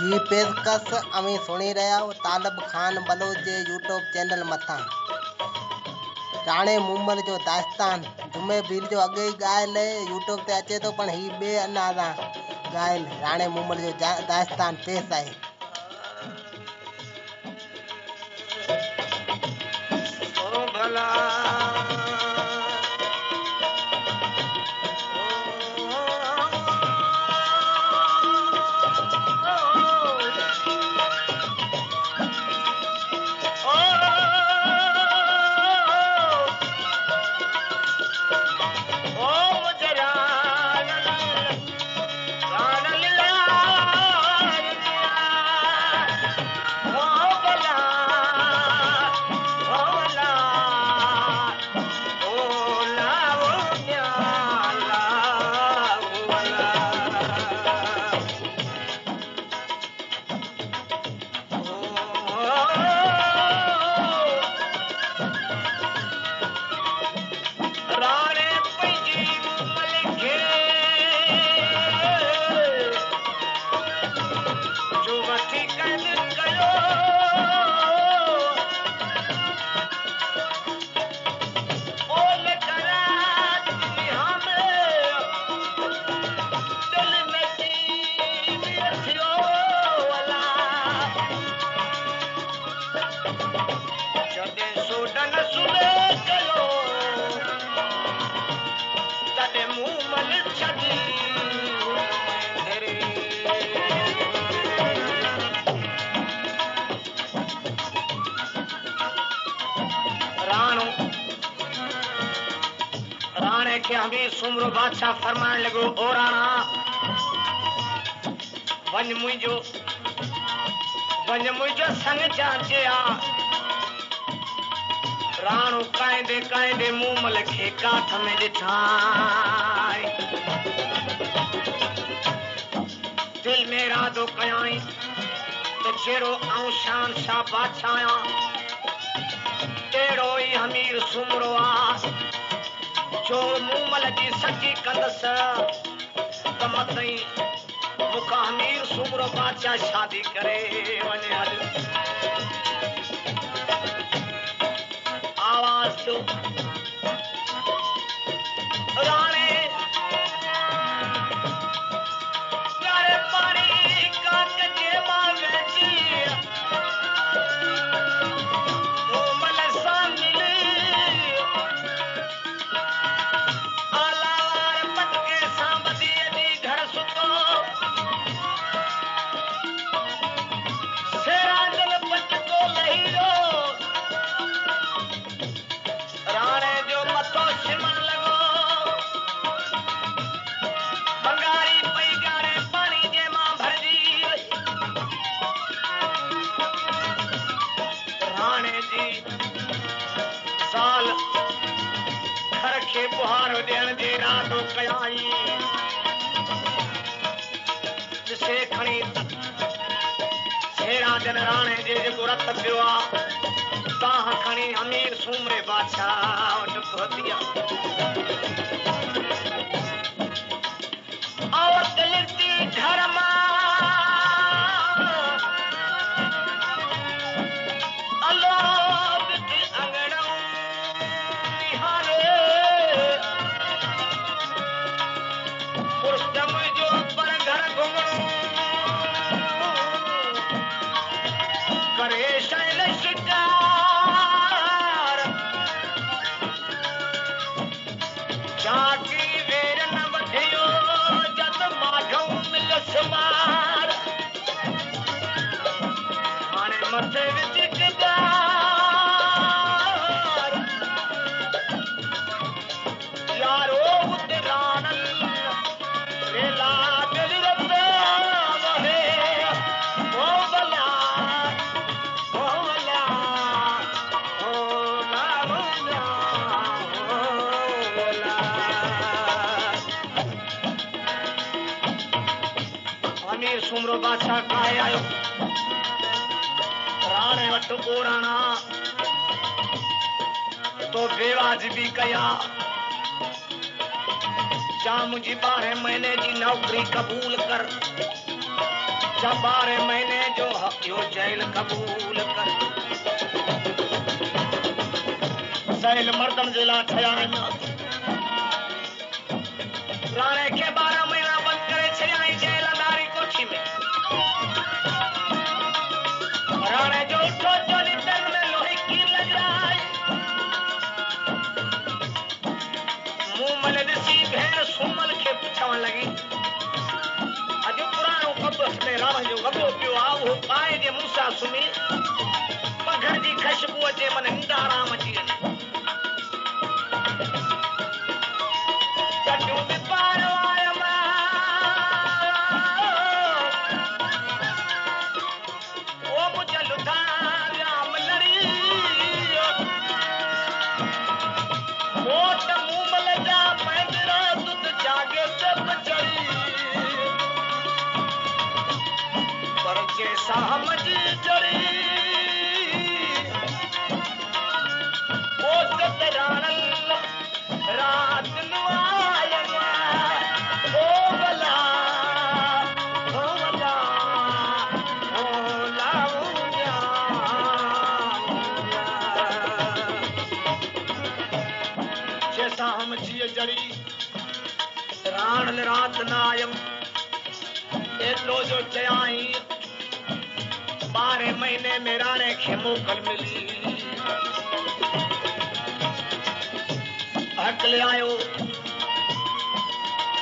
ही पेशकश अमी सुनी रहा हो तालब खान बलोच जे यूट्यूब चैनल मथा राणे मूमल जो दास्तान जुमे बीर जो अगे ही गायल यूट्यूब ते अचे तो पण ही बे अनादा गायल राणे मूमल जो दास्तान पेश आहे। ओ भला राणे के हमीर सुमरो बादशाह फरमान लगो ओ राणा वन मुझो संग चाचे आ राणो कायदे मूमल खे काठ में ॾिठाई दिल में इरादो कयाई तो जहिड़ो आऊं शान शाह बादशाह आहियां अहिड़ो ई हमीर सुमरो आ जो मूमल जी सची कंदसि त मथई मूंखां हमीर सुमरो बादशाह शादी करे वञे हल आवाज़ थियो राणे प्यारे पाणी काक जे मां वेची मूमल सां मिली बुहार ॾियण जे इरादो कयाई ॾिसे खणी छेड़ा जन राणे जे जेको रत पियो आहे ताह खणी अमीर सूमरे बादशाह वटि पहुती औरत लिखती घर मां सुमरो बादशाह काहे आयो राणे वटि ओ राणा तो बेवाजिबी कया जा मुझी 12 महीने जी नौकरी कबूल कर अच्छा 12 महीने जो यो जेल कबूल कर सैल मर्दन जिला ठया राणे के 12 महीना बंद करे छई जेल अंधारी कोठी में राणे जो उठो चोली तन में लोही की लग रहा है मुंह मले दिसी भेड़ सुमल के पुछावन लगी अजो पुरानो कबस में राम जो वॻो पियो आ वो पाए जे मूसा सुमी पघर जी खुशबू अचे मन निंड आराम अची वञे कटू में पार आया ओ मुझे लुटा राम लड़ी ओ त मुंह मल जा पैदरा तुत जागे सब चढ़ी पर जैसा समझ चढ़ी ओ सतरानल रात नुआया ओ बला ओ बला ओ लाऊया जैसा हम जिए जड़ी राण रात नायम एतलो जो चयाई 12 महीने में राणे खे मोकल मिली हकले आयो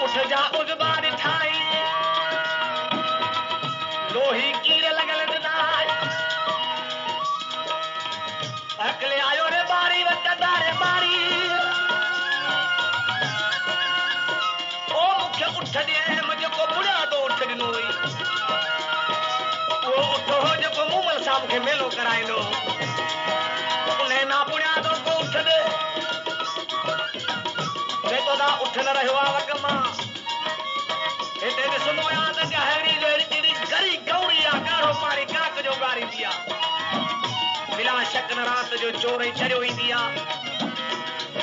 उठ जा उजबा ठाई लोही कीड़े लगल दिनाय हकले आयो रे बारी वटारे बारी ओ मुखे उठ दे मुझे को बुढ़ा तो उठ दिनो वो उठो जो को मुमल साहब के मेलो कराइलो उन्हें ना बुढ़ा तो को उठ दे तो ना उठ न रहियो आ वगमा एते ॾिसंदो आहियां त गहरी गहरी गरी गौरी आ गाढ़ो पाणी काक जो गारी दिया बिला शक न रात जो चोर ई चढ़ियो ईंदी आ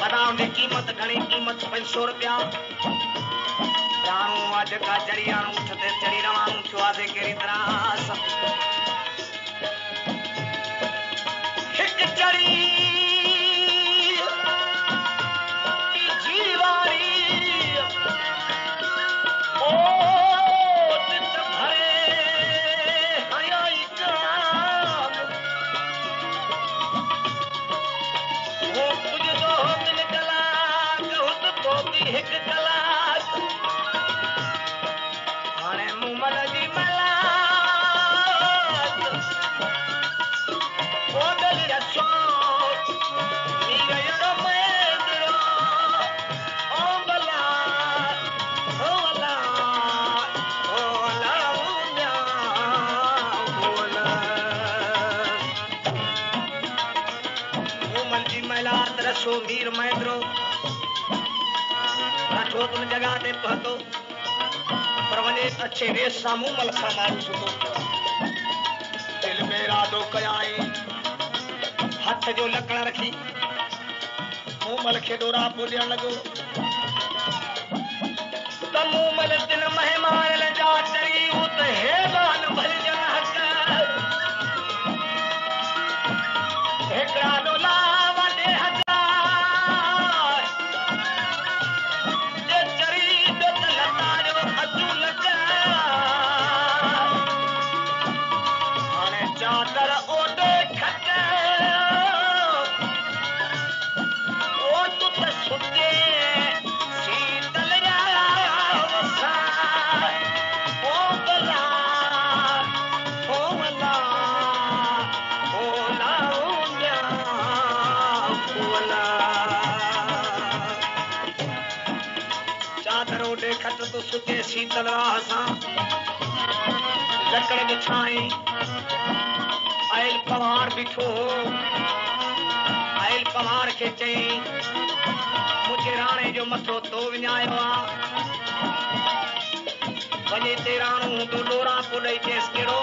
बादाम जी कीमत घणी कीमत 500 रुपया राणू अज का जड़िया उठ ते चढ़ी रवानू थियो आहे कहिड़ी तरह हिक चढ़ी मीर महेंद्रो राठो तुम जगह ते पहुतो पर वने अच्छे रेस सामू मल सा मारू सुतो दिल में इरादो कयाई हाथ जो लकड़ रखी मुंह मल खे डोरा पोलिया लगो त मुंह मल दिन मेहमान ले जा चरी उत हेबान भल जन हक एकड़ा डोला खट तो सुते शीतल राह सां लकड़ बिछाई आयल पवार बिठो आयल पवार के चई मुझे राणे जो मथो तो विञायो आ वञे ते राणू तो डोरा को ॾेई चेस कहिड़ो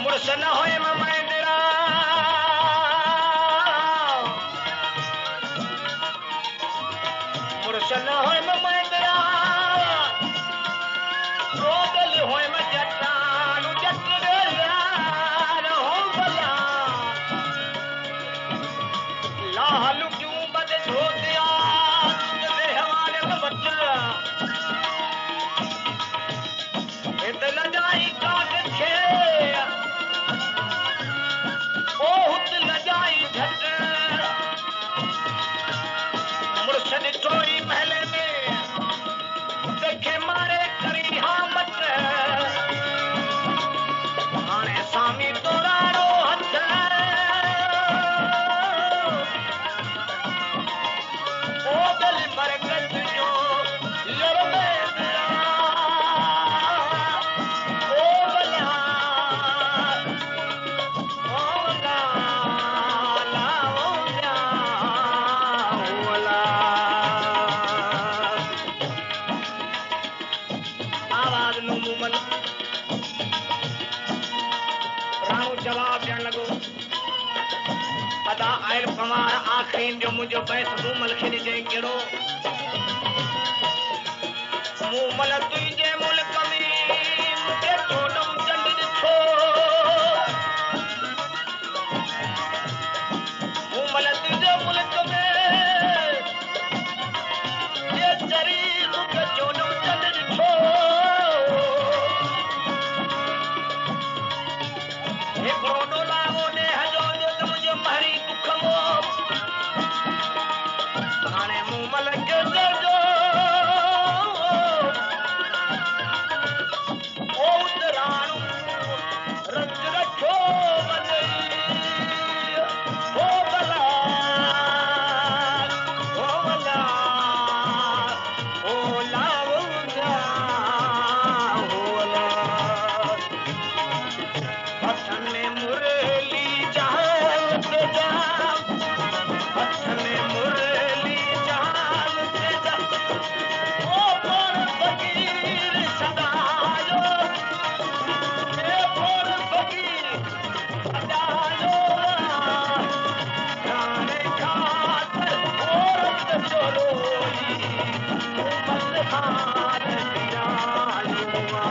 मुड़स न होए ममेंद्रा मुड़स न होए ममेंद्रा रोदल हो ॾिनो मूमल राणो जवाब ॾियण लॻो अदा आयल पवार आखिरी जो मुंहिंजो बैत मूमल खे ॾिजई कहिड़ो मूमल तुंहिंजे मुल्क में मूंखे चोॾहं चंड ॾिठो मूमल तुंहिंजे मुल्क में ये चरी मूंखे चोॾहं चंड ॾिठो हिकिड़ो ॾोलावो ॾेह जो त मुंहिंजो महरी दुख हो हाणे मूमल खे चइजो ओ राणो रंग रखो वञई ओ भला ओ भला ओ लावो जा ओ भला हथन में मुरली जाल ते जा हथन में मुरली जाल ते जा ओ मोर फकीर सदायो ए मोर फकीर सदायो जाने खातर औरत चोरोई मूमल हार दियालुआ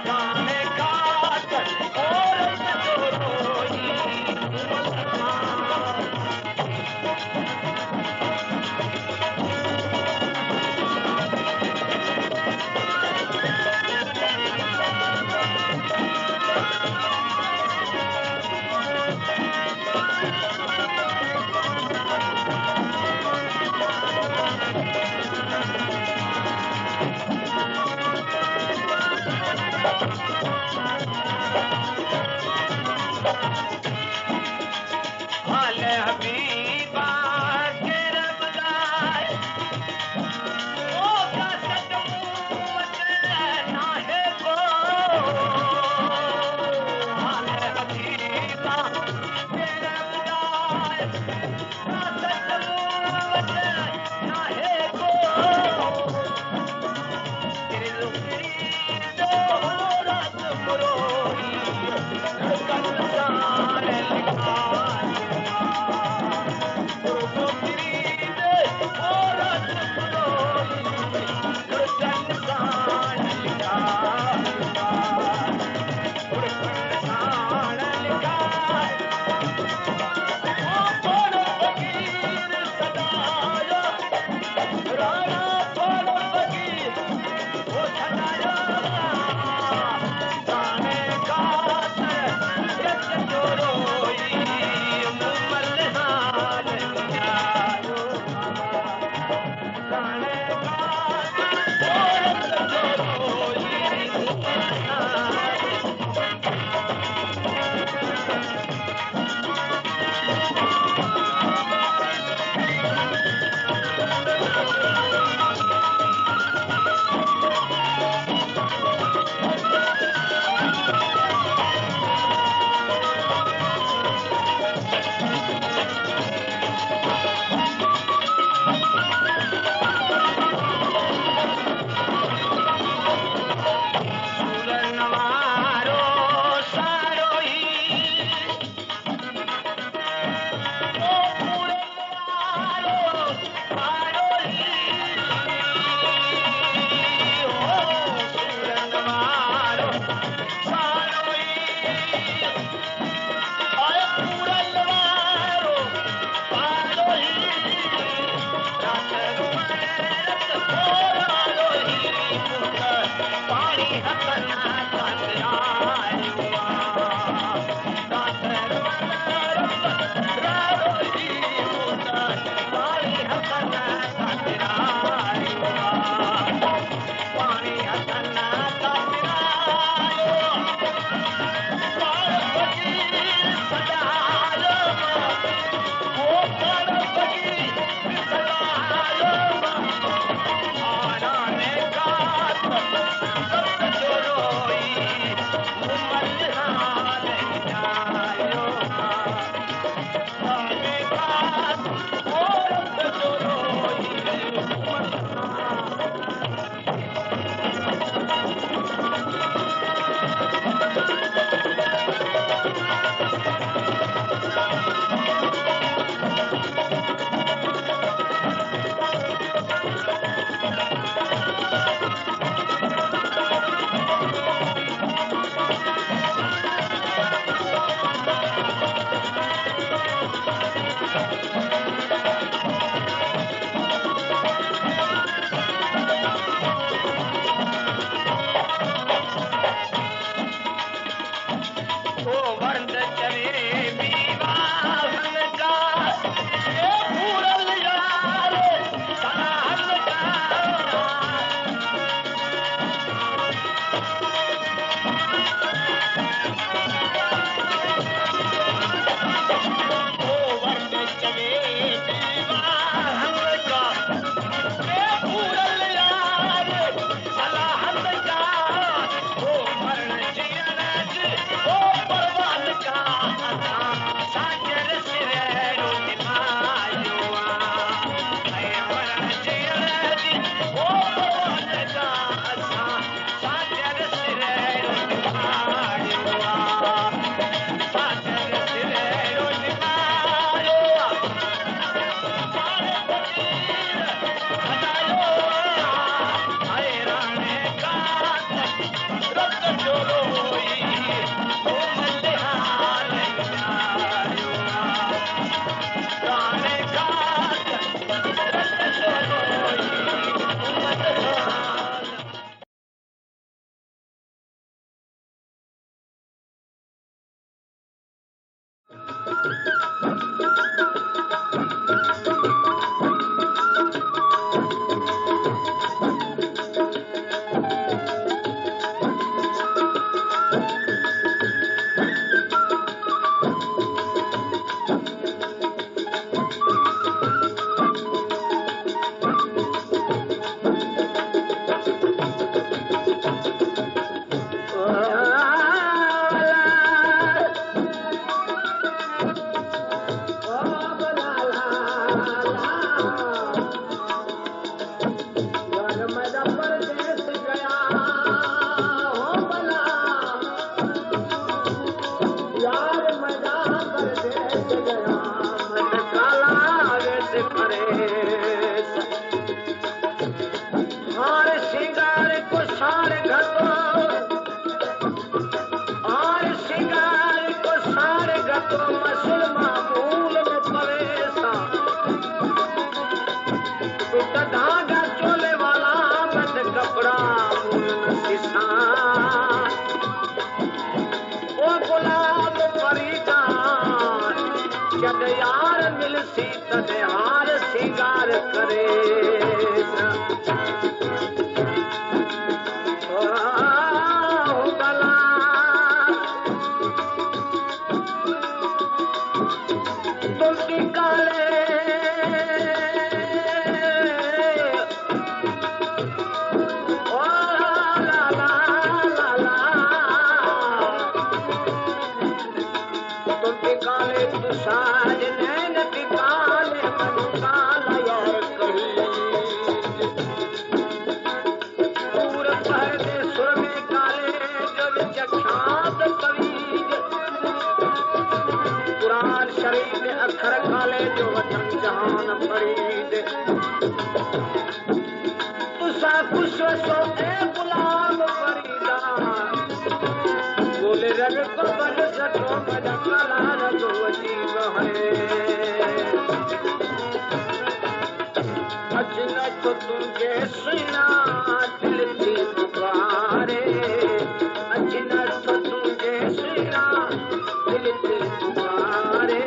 जाने खातर औरत चोरोई मूमल हार हाल हबीबा के रबदार ओ का सदमूत नाहे को हाल हबीबा के रबदार का सदमूत नाहे को तेरे लुकड़ी दो रात मुरोई कंसार लिखा राणा तो मुसलमान मूल में पवेसा टूट धागा चोले वाला बंद कपड़ा मूल में किसान ओ गुलाब फरीदार जद यार मिलसी तद हार सिंगार करे अखर काले जो वतन जहान फरीद तुसा खुश सो ए गुलाम फरीदा बोले रग को बन सको मजा कलार जो अजीब है अजना तो तुमके सुना दिल की पुकारे अजना तो तुमके सुना दिल की पुकारे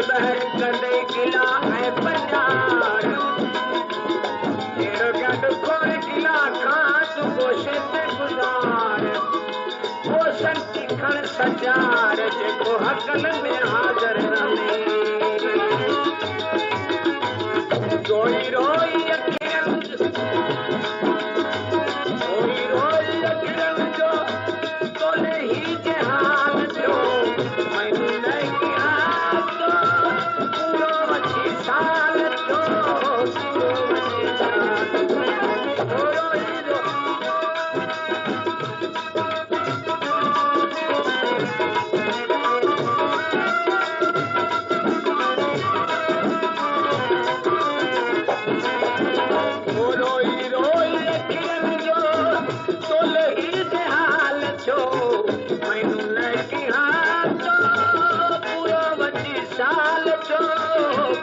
बहर कंदे गिला है पंजार तेरो गड कोर गिला खास गोशे ते गुजार वो संती खण सजार जेको हकल में हाज़र रहे रोई रोई अखिरन जो तोले ही जहान जो मैनू नहीं साल जो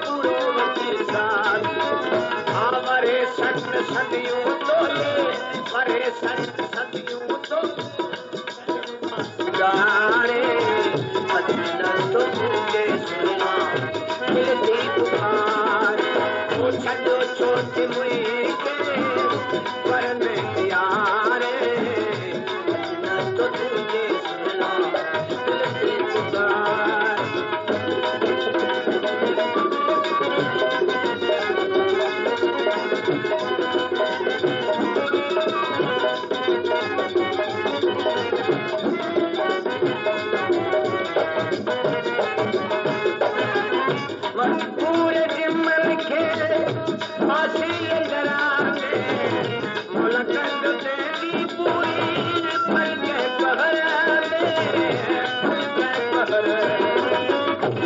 पूरो वची साल आमरे सत सदियों तोले मरे सत सदियों तो गारे अचना तो तुझे सुना मिलती पुकार वो छड़ो छोट मुई के पर में यारे अचना तो तुझे सुना मिलती पुकार पूरे जिम्मल के फांसी अंदराने मुलाकात तेरी पूरी पल के पहराने पल के पहराने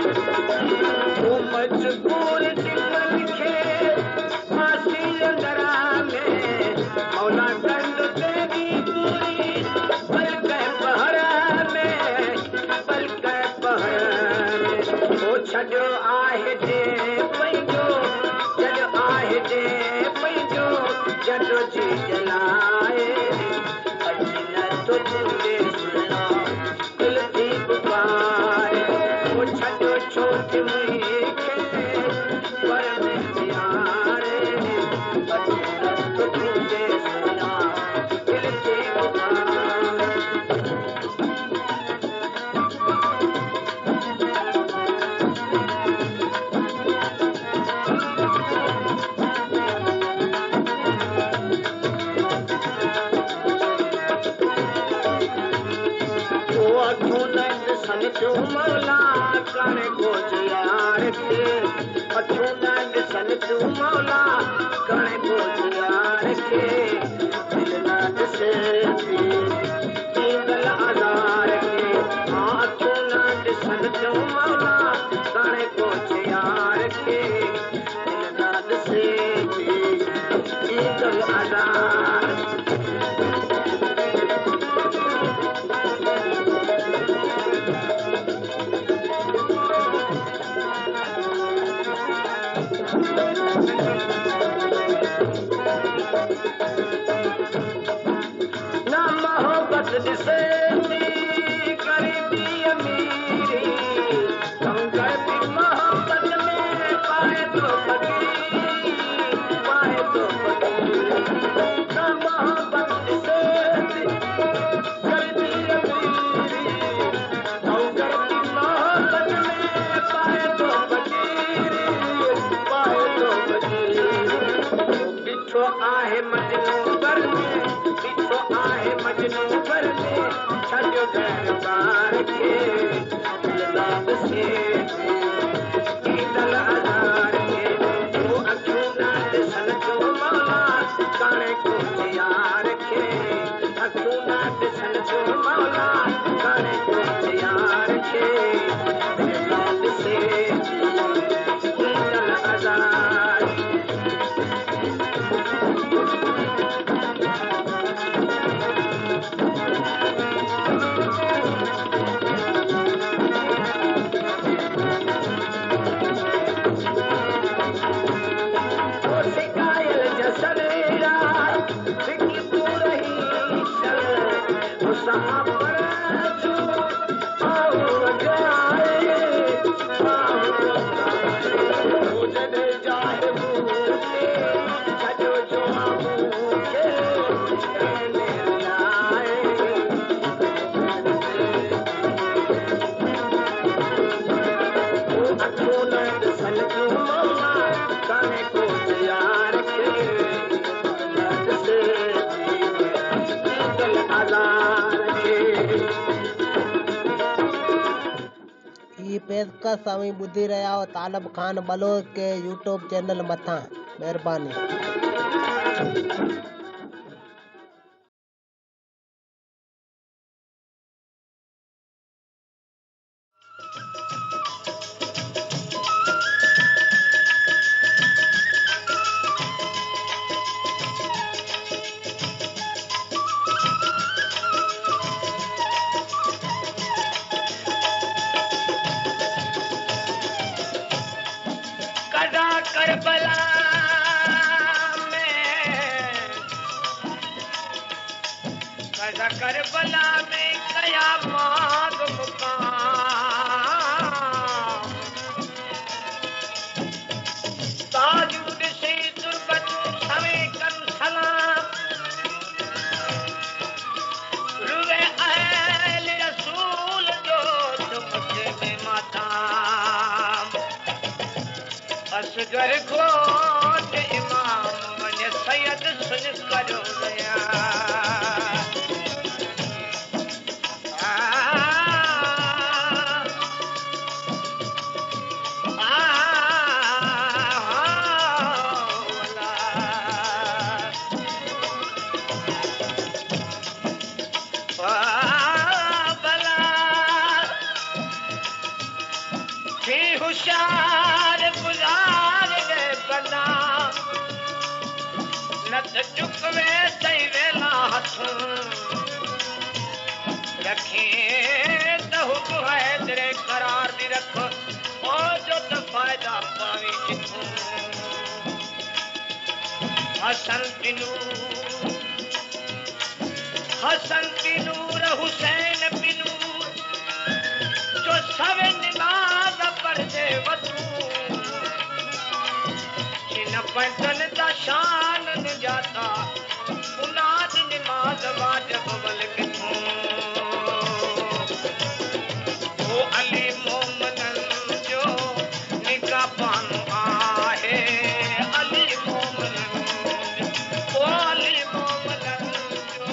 वो मजबूर जिम्मल के फांसी अंदराने मुलाकात तेरी पूरी पल के पहराने पल के पहराने वो छड़ो आहे जे पैजो जज आहे जे पैजो जजो जी जलाए अचना तो तुझे सुना दिल थी पुकार वो छड़ो छोट मुई के पर में प्यारे अचना तो तुझे सुना दिल थी पुकार वो अछूनंद सन जो मौला कणे को यार के अछूनंद सन जो मौला कणे को यार के दिल नाद से दीदल आधार के अछूनंद सन जो मौला कणे को यार के दिल नाद से दीदल आधार ना मोहब्बत से गरीबी अमीरी हम करती मोहब्बत में पाए तो फकीरी पाए तो फकीरी ना मोहब्बत से गरीबी अमीरी हम करती मोहब्बत में पाए तो फकीरी पाए तो फकीरी बिठो आहे मजनू पर में बिठो आहे मजनू पर में छड़ो घर बार के दिलदार से दीदल आधार के वो अछूनंद सन जो मौला काने को यार के अछूनंद सन जो मौला काने को यार के दिलदार से दीदल आधार शिकायल जसरेरा सिकी पूरही चल मुसाफर जो आओ जाए मुझे जाए मुझे छजो जो मुझे कहने लाए वो अछूनंद सन जो मौला काने को यार के नद से दीदल आधार के ई पेशकश अवी ॿुधी रहिया आहियो तालब खान बलोच के यूट्यूब चैनल मथां। महिरबानी। करबला करबला में कया माग मुकाम ताजूद से दुर्बतू सवे कन सलाम रुवे अहल रसूल जो तुमके में माताम असगर घोट इमाम मन सैयद सुन करो गया होशियार गुजार दे बंदा नत चुकवे सही वेला हथ रखे तहुक है तेरे करार दी रख ओ जो तो फायदा पावी जिथों हसन बिनूर हुसैन बिनूर जो सवे निमाज पढ़दे वतू इन पंचन दा शान न जाता उनाद निमाज वाजिब वल किथों ओ अली मोमनन जो निकाबान आहे अली मोमनन ओ अली मोमनन जो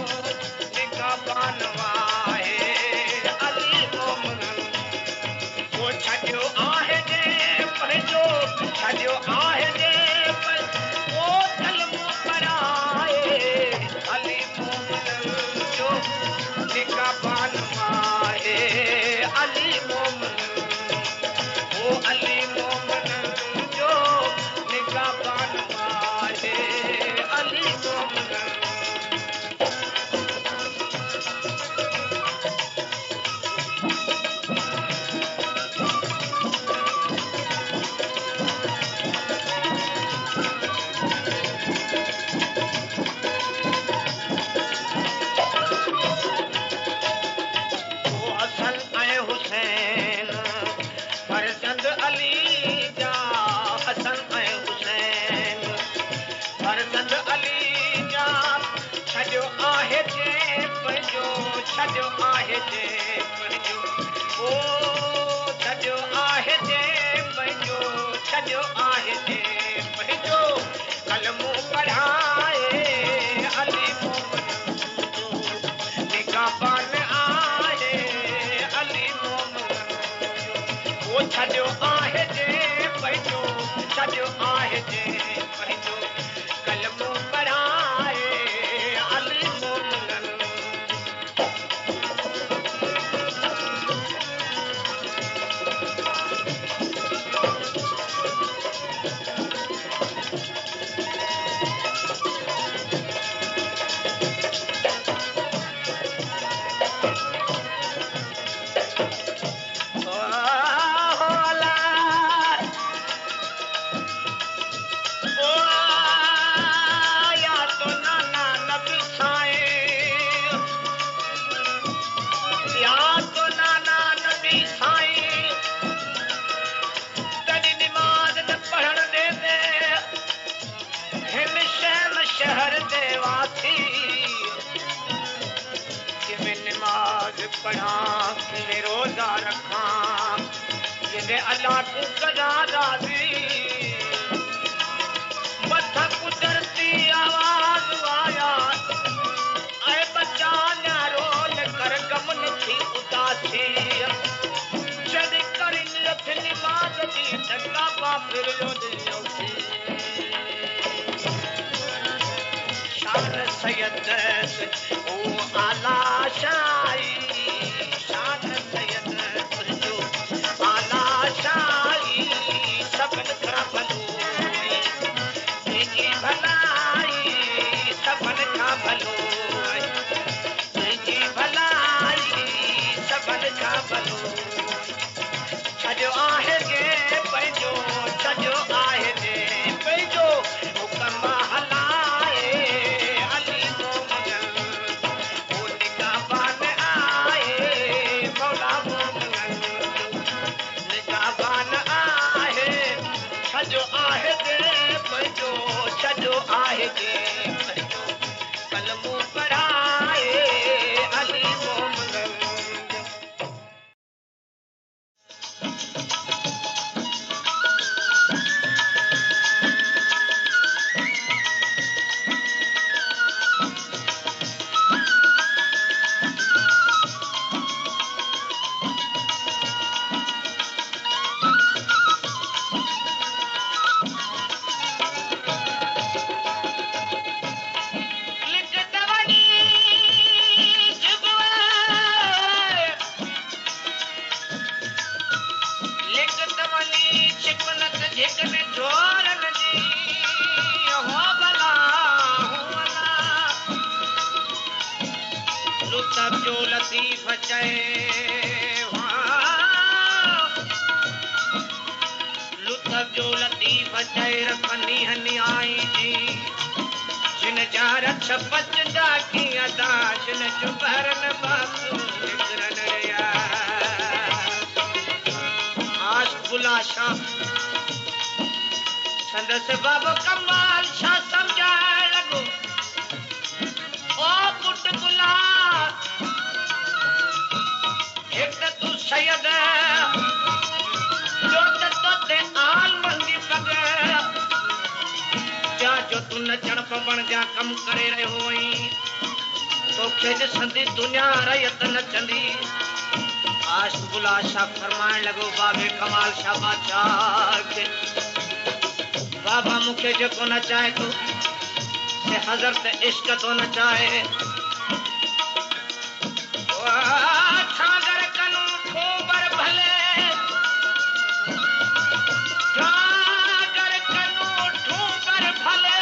निकाबान आहे अली मोमनन वो छॾियो आहे जे पंहिंजो छॾियो आहे जे ओ कलमो पढ़ाए अली मोमनन जो निकाबान आहे अली मोमनन ओ अली मोमनन जो निकाबान आहे अली मोमनन छॾियो आहे जे पंहिंजो ओ छॾियो आहे जे पंहिंजो छॾियो आहे जे पंहिंजो कलमो पढ़ाए अली मोमनन जो निकाबान आहे अली मोमनन जो ओ छॾियो आहे जे पंहिंजो छॾियो आहे जे पंहिंजो कलमो पढ़ाए अली मोमनन पढ़ा मैं रोजा रखा ये अल्लाह को कदा राजी मथा कुदरती आवाज आया ऐ बच्चा न्यारो कर गमन थी उदासी जद कर नियत निमाज दी टका बापिर जो दियोसी शान सैयद ओ आला शाही छॾियो आहे जे पंहिंजो छॾियो आहे जे कलमू पढ़ाए अली मोहम्मद लुत्फ जो लतीफ चए लुत्फ जो लतीफ चए रखनी हनी आई जी जिन चार छपच डाकी अदा जिन चुबरन बाबू निकरन या आश बुलाशा संदस बाबा कमाल शाह समझाए लगो ओ पुट गुला एक तू सैयद जो ते आल मंदी पग जा जो तू नचण पवण जा कम करे रहियो वहीं तोखे ॾिसंदी दुनिया रयत नचंदी आश बुलाशा फरमाइण लॻो बाबे कमाल शाह बादशाह खे बाबा मुखे जेको नचाए तो से हज़रत इश्क तो नचाए ठागर कनू ठोबर भले ठागर कनू ठोबर भले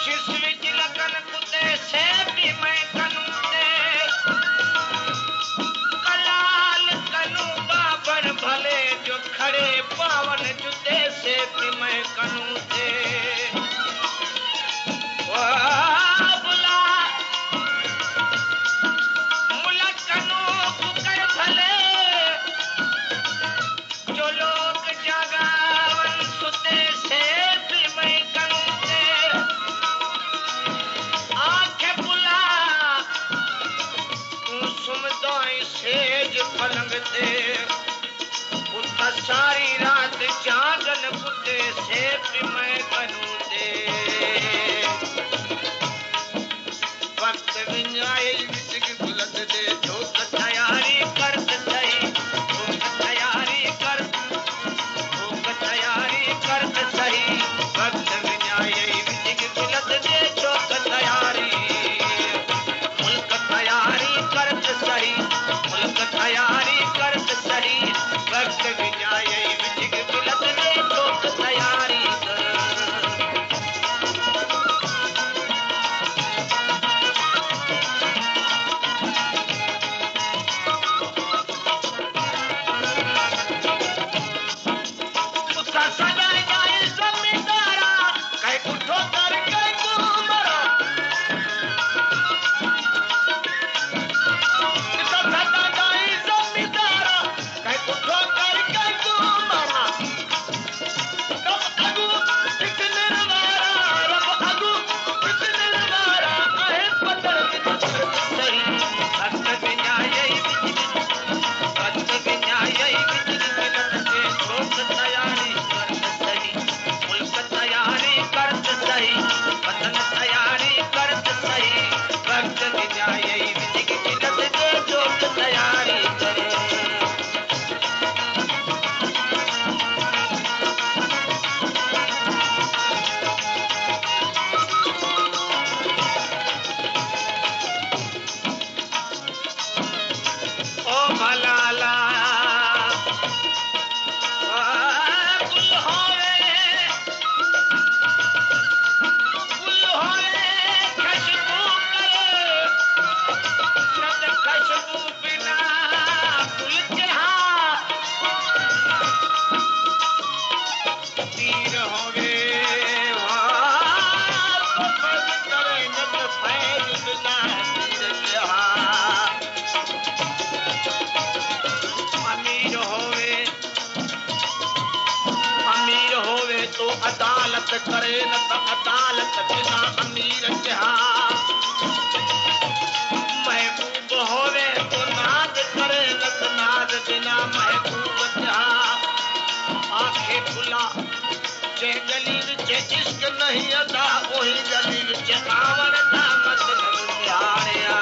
शिसवी जिलकन कुते से भी मैं कनू दे कलाल कनू बाबर भले जो खड़े पावन जुते से भी मैं कनू दे पलंग ते उठ सारी रात जागन पुते से भी मैं कनू दे वक्त विंजाए विच बुलंद दे जो तैयारी कर सही तैयारी कर सही वक्त विंजाए विच बुलंद दे जो तैयारी मुल्क तैयारी कर सही मुल्क तैयारी कर सही वक्त विजाए विजिग बिलत ने लोक तैयारी कर अदालत करे न त अदालत बिना अमीर कहा महबूब होवे तो नाज करे न त नाज बिना महबूब कहा आखे खुला जे गली विच इश्क नहीं अदा वही गली विच आवण दा मतलब यारिया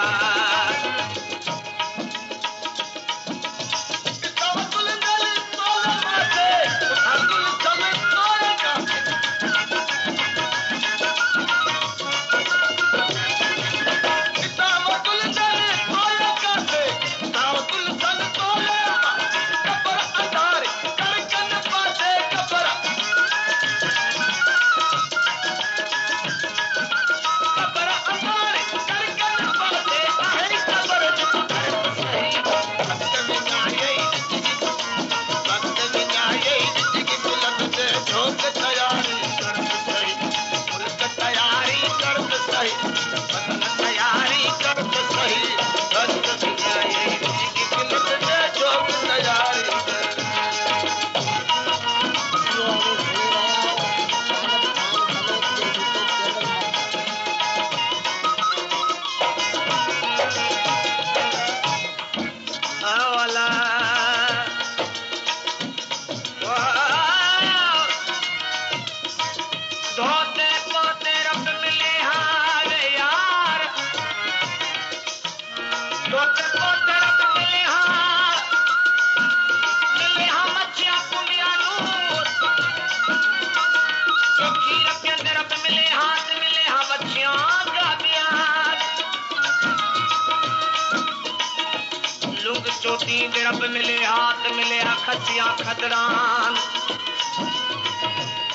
रब मिले हाथ मिले खचिया खदरान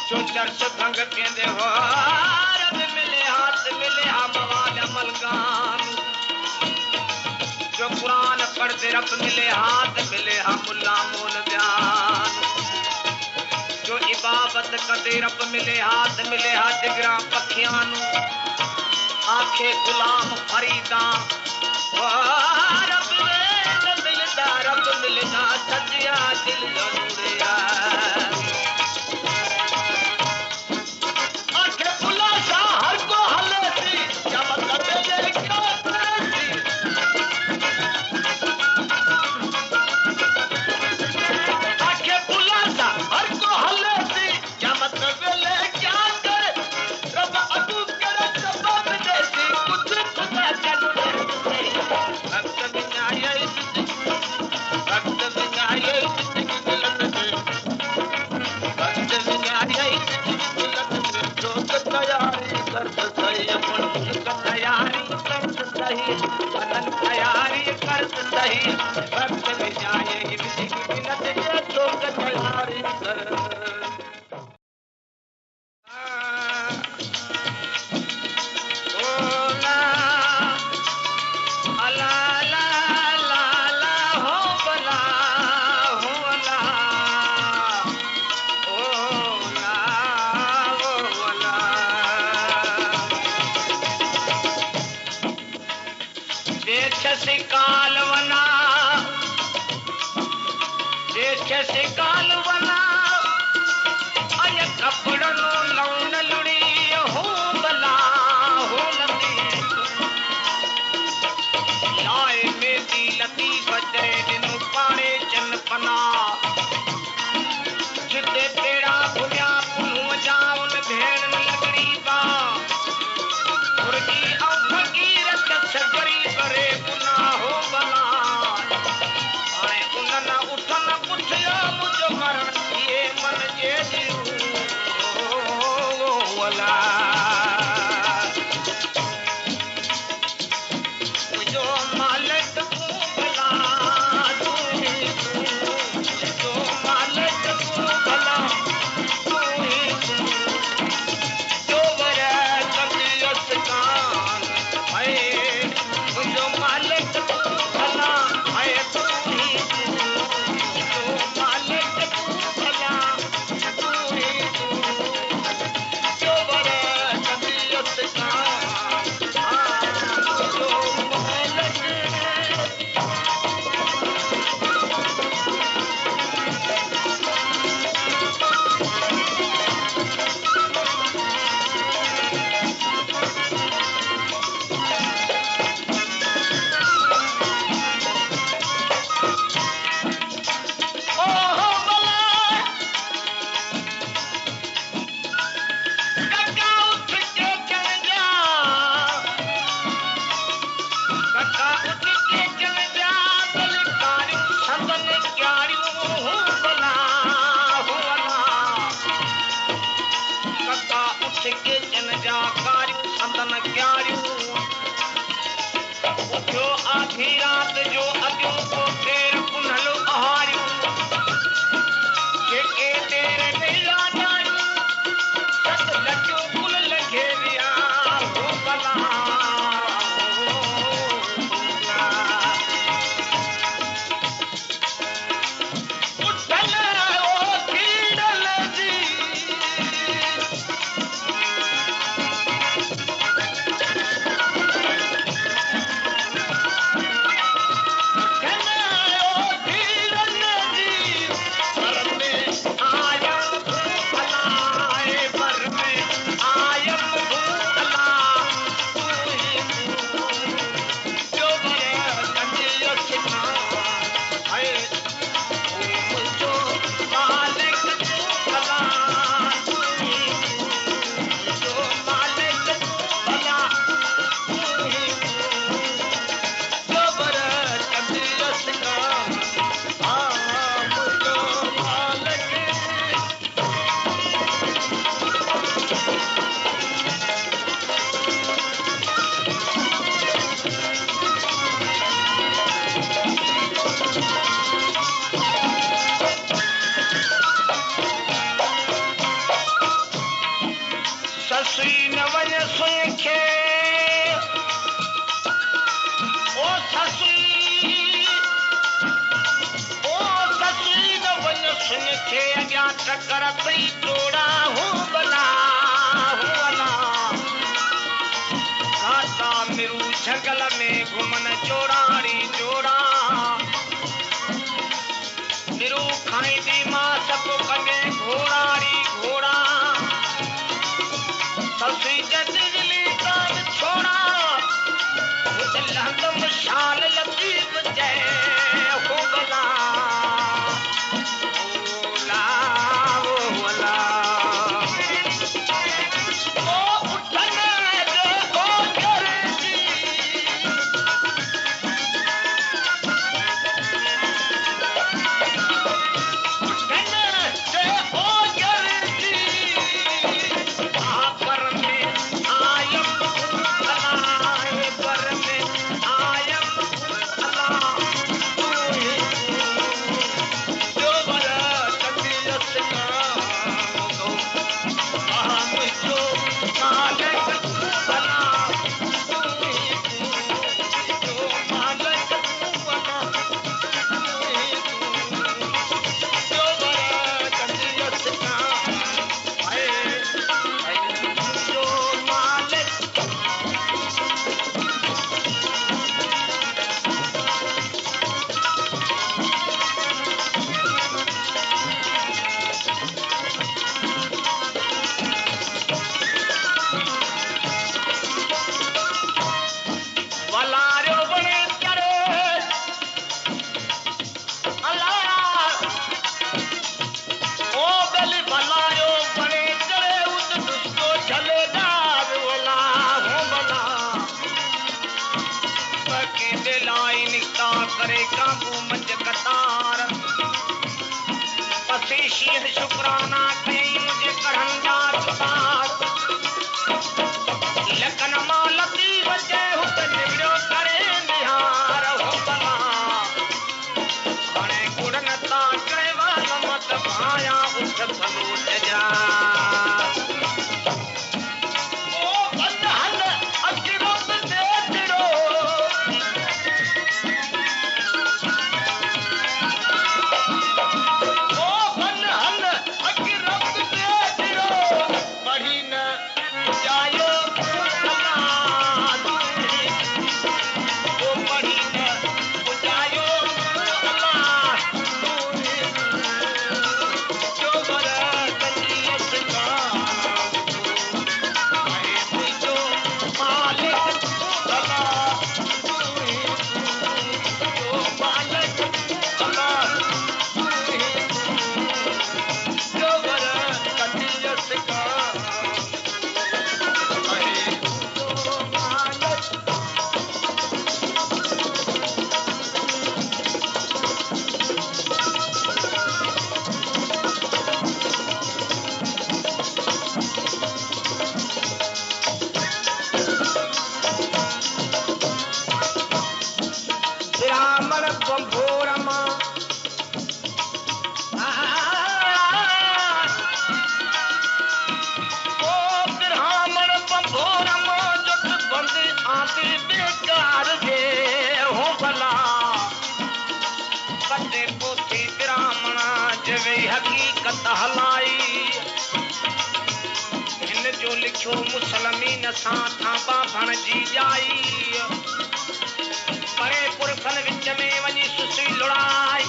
जो चर्च भंग केंदे हो रब मिले हाथ मिले मवाल मलगान जो कुरान पढ़ते रब मिले हाथ मिले मुल्ला मोल बयान जो इबादत करते रब मिले हाथ मिले जिगरा पखियां आखे गुलाम फरीदा रब रब मिलना सजिया दिल जरूरिया आखे बुलासा हर को हले थी क्या मतलब ये क्या थी आखे बुलासा हर को हले थी क्या मतलब ले क्या करे रब अबू करे सबब जैसी कुछ खुदा जरूर तैयारी कर सही वक्त में जाएगी मिलत ये चौक तैयारी कर कालवना अय कपड़नो लौन लुड़ी हो बला हो लती लाए मेदी लती बजे दिनु पाणे चन पना जिते पेड़ा भुया पुनु जाउन भेण लगड़ी बा मुर्गी औ फकीर सगरी करे पुना हो बला सिके जन जा कारियूं संदन क्यारियूं उथियो आधी रात जो अॼो को तेर कुन्हल आहारियूं जेके तेरे नीला न्यारियूं सत लटियो कुल लंघे विया हो भला उठल ओ कीड़ल जी ससुई न वञ सुई खे ओ ससुई न वञ सुई खे अॻियां टकर अथई जोड़ा हो भला घाटा मिरू जंगल में घुमन जोड़ाड़ी जोड़ा मिरू खाईंदी मां सभु कंगे घोड़ाड़ी घोड़ा ससुई जदली कान छोड़ा लहंदम शाल लतीफ जय हो भला ओला ओ उठन जो ओ करे जी उठन जो ओ करे जी पर में आयम अलाए पर में आयम अल्लाह जो बड़ा तबीयत का तो हम जो मालिक बना जो मालिक बना जो बड़ा तबीयत का आए जो मालिक वलारो बने करे अल्लाह ओ बेली वलारो बने करे उस दुस्तो चले दार वला हो भला बाकी दिलाई निकता करे काबू मंज कतार पसी शीर शुक्राना कई मुझे कढ़ंदा तार लखन मालती वजे हुत निवड़ो करे निहार हो भला हाणे गुड़न ता करेवा मत भाया उठ फलूट जा ओ बंद हल अकिरो दे तिरो ओ बंद हल अकिरो लिखियो मुसलमीन सां थांबा भण जी जाई परे पुरखन विच में वञी सुसी लुड़ाई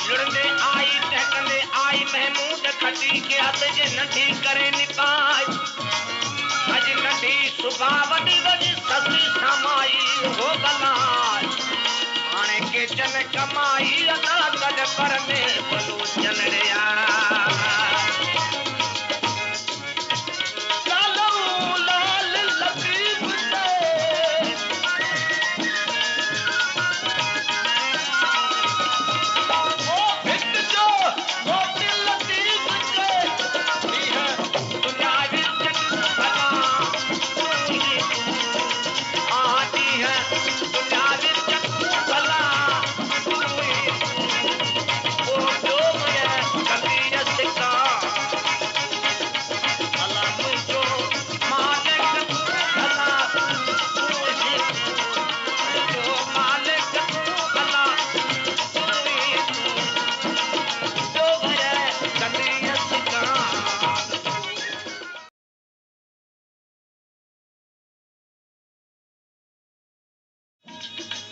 लुड़ंदे आई टहकंदे आई महमूद खटी के हथ जे नंढी करे निकाय अज नंढी सुबह वॾी वॾी ससी समाई हो गलाय हाणे के जन कमाई अदा कड पर में बलू चलड़िया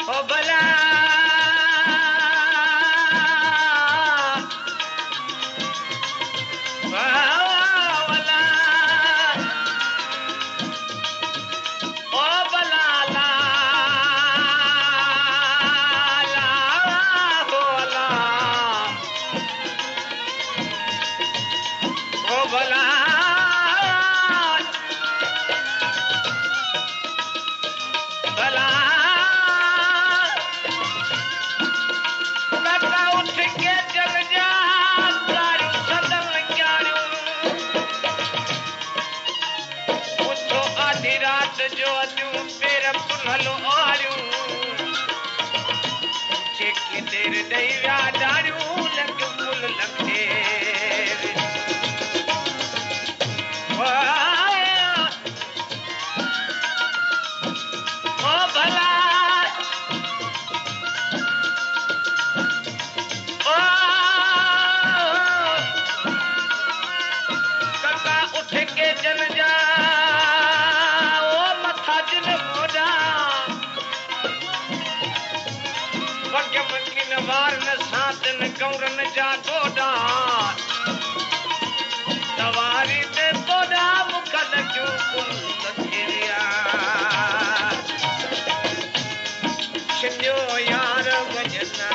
ओ भला वाला ओ भला ला ला बोला ओ भला भला जो अॼु पेर पुनलो आड़ियूं जेके देर ॾेई विया ॾाड़ियूं लॻ फुल लॻे ओ भला ओ कका उठ के जन जा वार न साथ न गौरन जा गोडा सवारी ते गोडा मुखल जो कुल तथिरिया छिन्यो यार वजना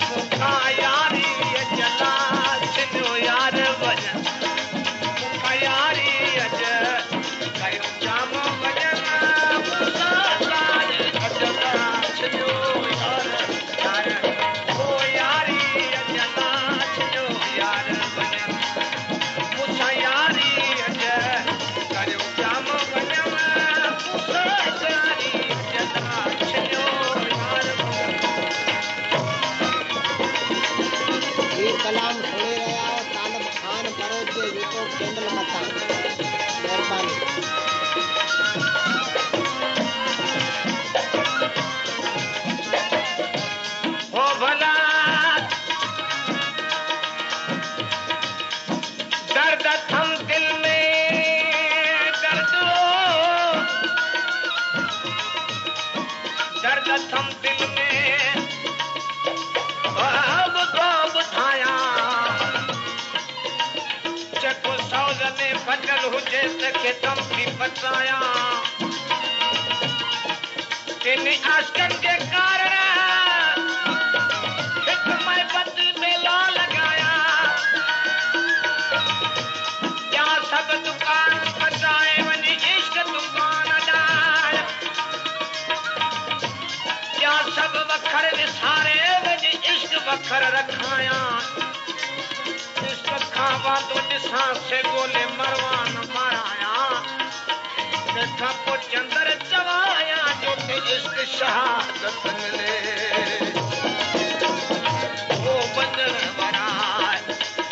मुखा यारी अजला छिन्यो यार वजना मुखा यारी अज कयो जाम वजना मुखा यारी अजला छिन्यो यार कलाम सुनी रहा हो तालब खान बलोच जे यूट्यूब चैनल मथा मेहरबानी ओ भला दर्द थम दिल में दर्द थम दिल में अब तो बुधाया चको सौज में फटल हुजे तके तम भी पताया इन आशकन के कारण एक मैं पति मेला लगाया क्या सब दुकान फसाए वनी इश्क दुकान डाल क्या सब वखर निसारे वनी इश्क वखर रखाया इश्क खावा तो निसा से गोले मरवान माराया देखा को चंदर चवाया जो ते इश्क शहादत मिले वो बंजन वराय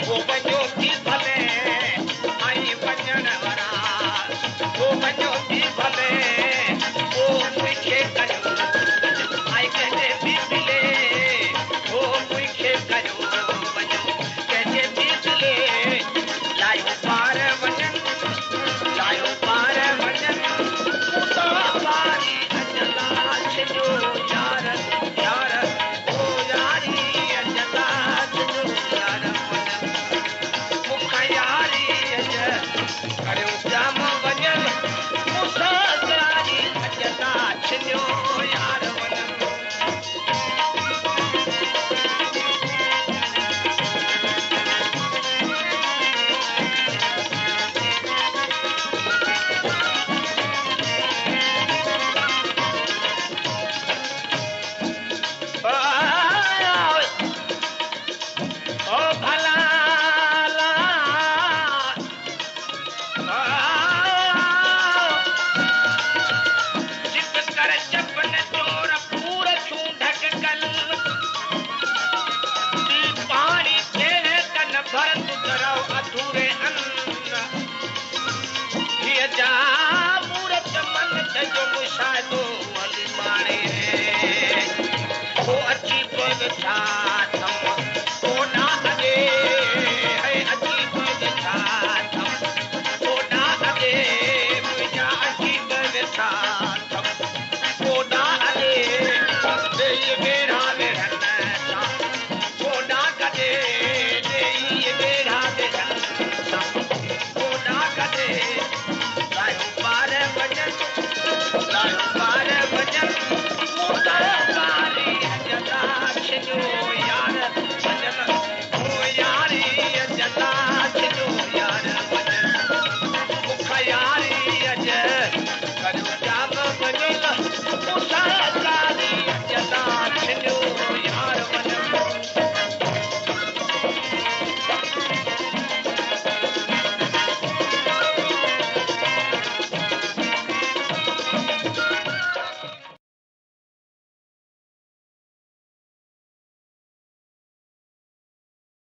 वो बंजो की भले आई बंजन वराय वो बंजो की भले वो मुखे करो आई कहते भी मिले वो मुखे करो बंजो कहते भी मिले लायो पार वजन लायो पार जित कर चपन चोर पूर छू ढक कल पानी थे तन भर तुतराव अधूरे अन्न ये जा मूरत मन जो मुशादो अली माणे वो अच्छी पद छा